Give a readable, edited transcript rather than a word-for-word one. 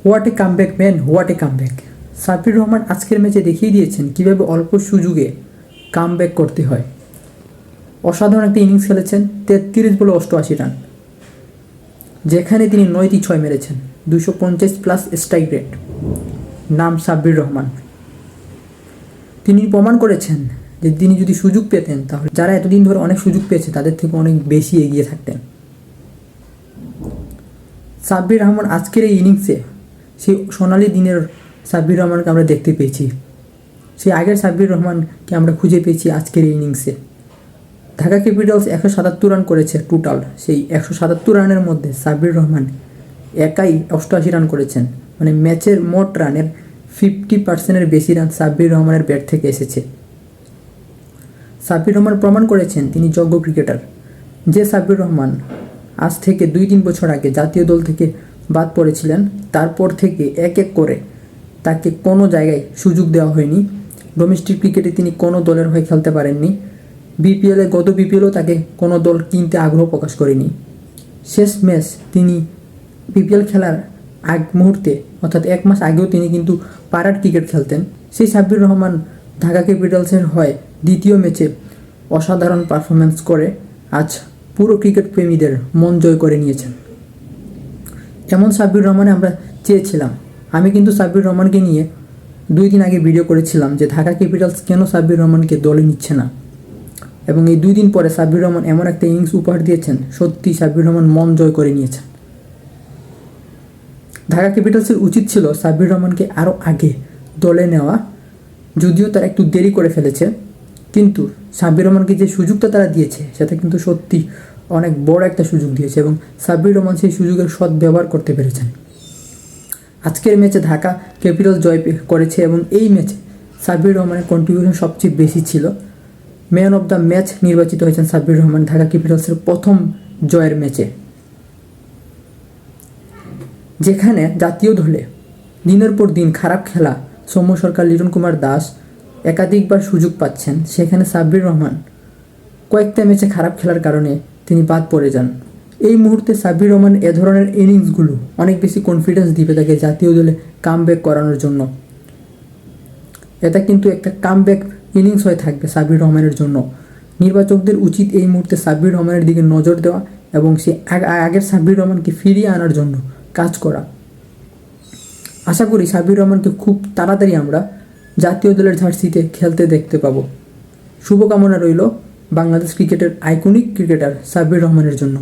What a comeback man, what a comeback. Sabbir Rahman আজকের ম্যাচে দেখিয়ে দিয়েছেন কীভাবে অল্প সুযোগে কামব্যাক করতে হয়। অসাধারণ একটা ইনিংস খেলেছেন, 33 বলে 88 রান, যেখানে তিনি 9টি 6 মেরেছেন, 250+ স্ট্রাইক রেট। নাম সাব্বির রহমান। তিনি প্রমাণ করেছেন যে তিনি যদি সুযোগ পেতেন তাহলে যারা এতদিন ধরে অনেক সুযোগ পেয়েছে তাদের থেকে অনেক বেশি এগিয়ে থাকতেন। সাব্বির রহমান আজকের এই ইনিংসে সেই সোনালি দিনের সাব্বির রহমানকে আমরা দেখতে পেয়েছি। সেই আগের সাব্বির রহমানকে আমরা খুঁজে পেয়েছি আজকের এই ইনিংসে। ঢাকা ক্যাপিটালস 177 রান করেছে টোটাল। সেই 177 রানের মধ্যে সাব্বির রহমান একাই 88 রান করেছেন। মানে ম্যাচের মোট রানের 50%-এর বেশি রান সাব্বির রহমানের ব্যাট থেকে এসেছে। সাব্বির রহমান প্রমাণ করেছেন তিনি যোগ্য ক্রিকেটার। যে সাব্বির রহমান আজ থেকে 2-3 বছর আগে জাতীয় দল থেকে বাদ পড়েছিলেন, তারপর থেকে এক এক করে তাকে কোনো জায়গায় সুযোগ দেওয়া হয়নি। ডোমেস্টিক ক্রিকেটে তিনি কোনো দলের হয়ে খেলতে পারেননি। গত বিপিএলও তাকে কোনো দল কিনতে আগ্রহ প্রকাশ করেনি। শেষ ম্যাচ তিনি বিপিএল খেলার আগ মুহূর্তে অর্থাৎ 1 মাস আগেও তিনি কিন্তু পাড়ার ক্রিকেট খেলতেন। সেই সাব্বির রহমান ঢাকা ক্যাপিটালসের হয়ে দ্বিতীয় ম্যাচে অসাধারণ পারফরমেন্স করে আজ পুরো ক্রিকেট প্রেমীদের মন জয় করে নিয়েছেন। এমন সাব্বির রহমানে আমরা চেয়েছিলাম। আমি কিন্তু সাব্বির রহমানকে নিয়ে 2 দিন আগে ভিডিও করেছিলাম যে ঢাকা ক্যাপিটালস কেন সাব্বির রহমানকে দলে নিচ্ছে না, এবং এই 2 দিন পরে সাব্বির রহমান এমন একটা ইনিংস উপহার দিয়েছেন, সত্যি সাব্বির রহমান মন জয় করে নিয়েছেন। ঢাকা ক্যাপিটালসের উচিত ছিল সাব্বির রহমানকে আরও আগে দলে নেওয়া, যদিও তারা একটু দেরি করে ফেলেছে, কিন্তু সাব্বির রহমানকে যে সুযোগটা তারা দিয়েছে সেটা কিন্তু সত্যি অনেক বড় একটা সুযোগ দিয়েছে, এবং সাব্বির রহমান সেই সুযোগের সদ্ব্যবহার করতে পেরেছেন। আজকের ম্যাচে ঢাকা ক্যাপিটালস জয় করেছে, এবং এই ম্যাচে সাব্বির রহমানের কন্ট্রিবিউশন সবচেয়ে বেশি ছিল। ম্যান অফ দ্য ম্যাচ নির্বাচিত হয়েছেন সাব্বির রহমান ঢাকা ক্যাপিটালসের প্রথম জয়ের ম্যাচে। যেখানে জাতীয় দলে দিনের পর দিন খারাপ খেলা সৌম্য সরকার, লিটন কুমার দাস একাধিকবার সুযোগ পাচ্ছেন, সেখানে সাব্বির রহমান কয়েকটা ম্যাচে খারাপ খেলার কারণে তিনি বাদ পড়ে যান। এই মুহূর্তে সাব্বির রহমান এ ধরনের ইনিংসগুলো অনেক বেশি কনফিডেন্স দিবে তাকে জাতীয় দলে কামব্যাক করানোর জন্য। এটা কিন্তু একটা কামব্যাক ইনিংস হয়ে থাকবে সাব্বির রহমানের জন্য। নির্বাচকদের উচিত এই মুহূর্তে সাব্বির রহমানের দিকে নজর দেওয়া এবং সে আগের সাব্বির রহমানকে ফিরিয়ে আনার জন্য কাজ করা। আশা করি সাব্বির রহমানকে খুব তাড়াতাড়ি আমরা জাতীয় দলের জার্সিতে খেলতে দেখতে পাবো। শুভকামনা রইল বাংলাদেশ ক্রিকেটের আইকনিক ক্রিকেটার সাব্বির রহমানের জন্য।